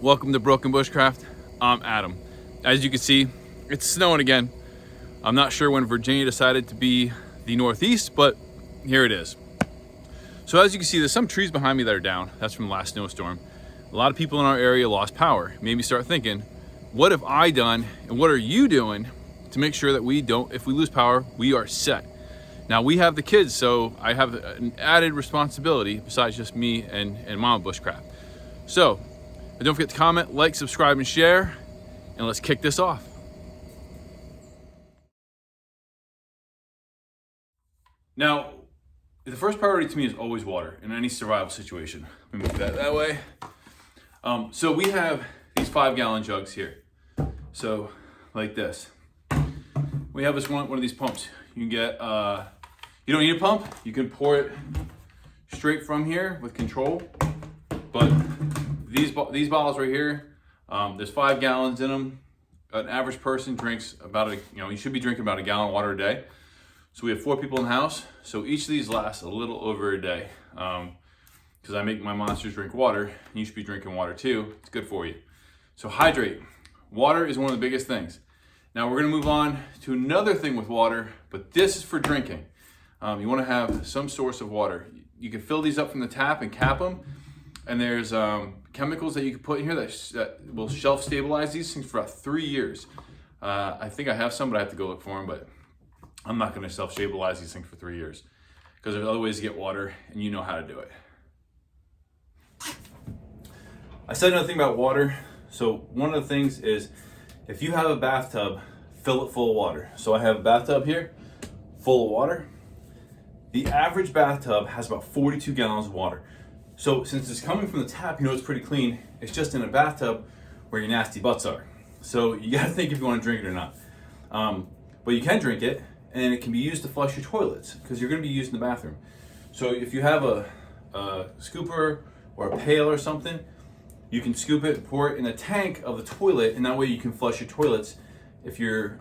Welcome to Broken Bushcraft. I'm Adam. As you can see, it's snowing again. I'm not sure when Virginia decided to be the Northeast, but here it is. So as you can see, there's some trees behind me that are down. That's from the last snowstorm. A lot of people in our area lost power. It made me start thinking, what have I done and what are you doing to make sure that we don't, if we lose power, we are set. Now we have the kids, so I have an added responsibility besides just me and Mama Bushcraft. So don't forget to comment, like, subscribe, and share, and let's kick this off. Now, the first priority to me is always water in any survival situation. Let me move that way. So we have these 5-gallon jugs here. So like this. We have this one of these pumps. You can get, you don't need a pump. You can pour it straight from here with control. But these bottles right here, there's 5 gallons in them. An average person drinks about you should be drinking about 1 gallon of water a day. So we have 4 people in the house. So each of these lasts a little over a day. Because I make my monsters drink water. And you should be drinking water too. It's good for you. So hydrate. Water is one of the biggest things. Now we're gonna move on to another thing with water, but this is for drinking. You wanna have some source of water. You can fill these up from the tap and cap them. And there's chemicals that you can put in here that will shelf stabilize these things for about 3 years. I think I have some, but I have to go look for them, but I'm not gonna shelf stabilize these things for 3 years because there's other ways to get water and you know how to do it. I said another thing about water. So one of the things is if you have a bathtub, fill it full of water. So I have a bathtub here full of water. The average bathtub has about 42 gallons of water. So since it's coming from the tap, you know it's pretty clean. It's just in a bathtub where your nasty butts are. So you gotta think if you wanna drink it or not. But you can drink it and it can be used to flush your toilets because you're gonna be using the bathroom. So if you have a scooper or a pail or something, you can scoop it and pour it in the tank of the toilet, and that way you can flush your toilets. If you're,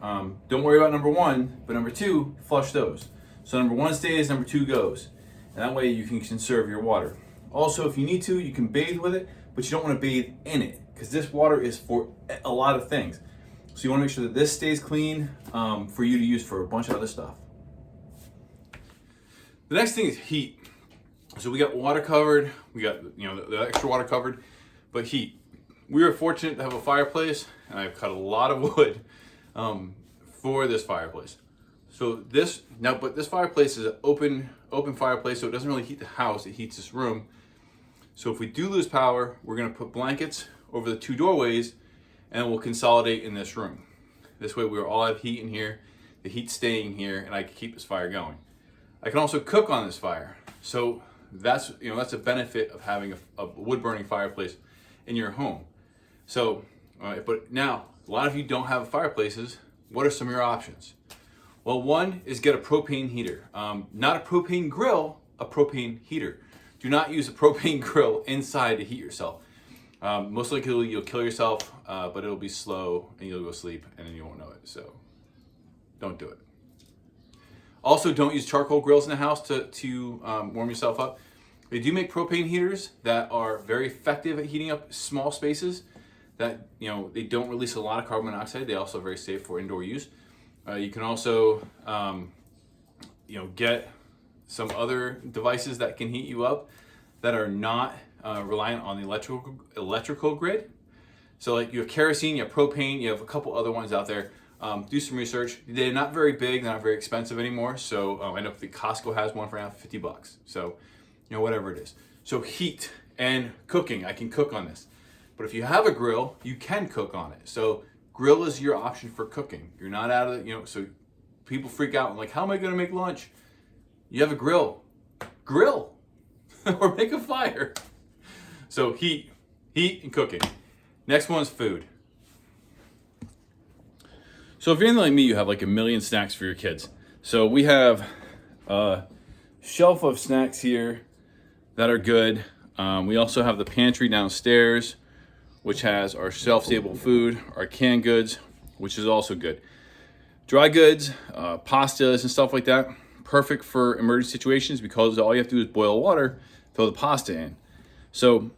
don't worry about number 1, but number 2, flush those. So number 1 stays, number 2 goes. And that way you can conserve your water. Also, if you need to, you can bathe with it, but you don't want to bathe in it because this water is for a lot of things. So you want to make sure that this stays clean for you to use for a bunch of other stuff. The next thing is heat. So we got water covered, we got the extra water covered, but heat. We were fortunate to have a fireplace, and I've cut a lot of wood for this fireplace. So this fireplace is an open fireplace, so it doesn't really heat the house, it heats this room. So if we do lose power, we're gonna put blankets over the 2 doorways and we'll consolidate in this room. This way we'll all have heat in here, the heat's staying here, and I can keep this fire going. I can also cook on this fire. So that's a benefit of having a wood burning fireplace in your home. So, but now, a lot of you don't have fireplaces. What are some of your options? Well, one is get a propane heater. Not a propane grill, a propane heater. Do not use a propane grill inside to heat yourself. Most likely you'll kill yourself, but it'll be slow and you'll go sleep and then you won't know it. So don't do it. Also, don't use charcoal grills in the house to warm yourself up. They do make propane heaters that are very effective at heating up small spaces that, they don't release a lot of carbon monoxide. They also are very safe for indoor use. You can also, get some other devices that can heat you up that are not reliant on the electrical grid. So like you have kerosene, you have propane, you have a couple other ones out there. Do some research. They're not very big, they're not very expensive anymore. So I know the Costco has one for around $50. So, whatever it is. So heat and cooking, I can cook on this. But if you have a grill, you can cook on it. So grill is your option for cooking. You're not out of it, so people freak out and like, how am I gonna make lunch? You have a grill. Grill or make a fire. So heat and cooking. Next one's food. So if you're anything like me, you have like 1 million snacks for your kids. So we have a shelf of snacks here that are good. We also have the pantry downstairs, which has our shelf-stable food, our canned goods, which is also good. Dry goods, pastas and stuff like that, perfect for emergency situations because all you have to do is boil water, throw the pasta in. So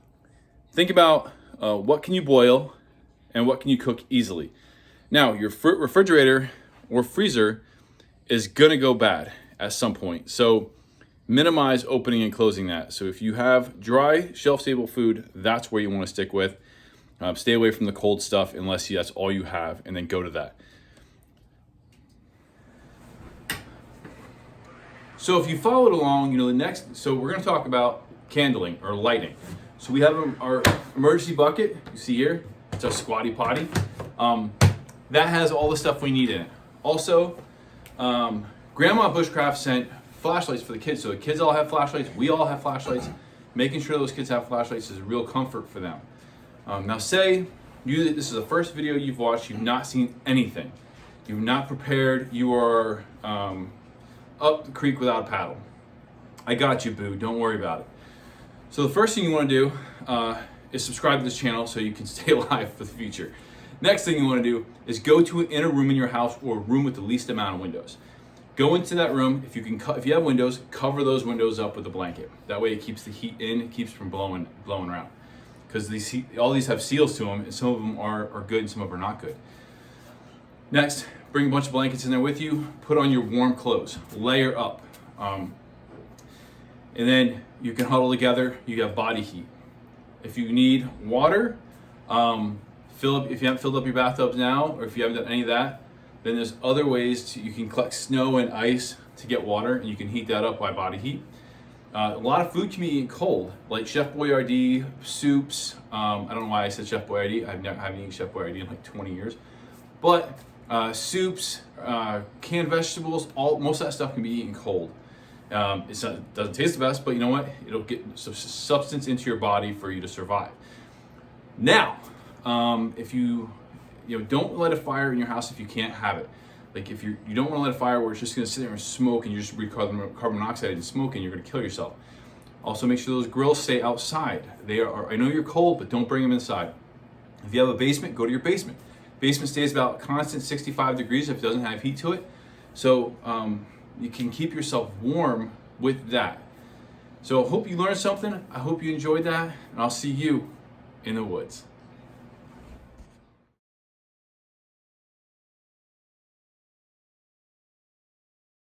think about what can you boil and what can you cook easily. Now, your refrigerator or freezer is gonna go bad at some point. So minimize opening and closing that. So if you have dry, shelf-stable food, that's where you wanna stick with. Stay away from the cold stuff unless that's all you have, and then go to that. So if you followed along, you know, so we're gonna talk about candling or lighting. So we have our emergency bucket, you see here, it's our squatty potty. That has all the stuff we need in it. Also, Grandma Bushcraft sent flashlights for the kids. So the kids all have flashlights, we all have flashlights. Making sure those kids have flashlights is a real comfort for them. Now say this is the first video you've watched, you've not seen anything. You've not prepared, you are up the creek without a paddle. I got you, boo, don't worry about it. So the first thing you wanna do is subscribe to this channel so you can stay alive for the future. Next thing you wanna do is go to an inner room in your house or a room with the least amount of windows. Go into that room, if you have windows, cover those windows up with a blanket. That way it keeps the heat in, it keeps from blowing around. Because all these have seals to them, and some of them are good and some of them are not good. Next, bring a bunch of blankets in there with you, put on your warm clothes, layer up. And then you can huddle together, you have body heat. If you need water, if you haven't filled up your bathtubs now, or if you haven't done any of that, then there's other ways you can collect snow and ice to get water, and you can heat that up by body heat. A lot of food can be eaten cold, like Chef Boyardee, soups. I don't know why I said Chef Boyardee. I haven't eaten Chef Boyardee in like 20 years. But soups, canned vegetables, most of that stuff can be eaten cold. It doesn't taste the best, but you know what? It'll get some substance into your body for you to survive. Now, if you don't light a fire in your house if you can't have it. Like if you don't want to light a fire where it's just going to sit there and smoke and you just breathe carbon monoxide and smoke and you're going to kill yourself. Also make sure those grills stay outside. I know you're cold, but don't bring them inside. If you have a basement, go to your basement. Basement stays about constant 65 degrees if it doesn't have heat to it. So you can keep yourself warm with that. So I hope you learned something. I hope you enjoyed that, and I'll see you in the woods.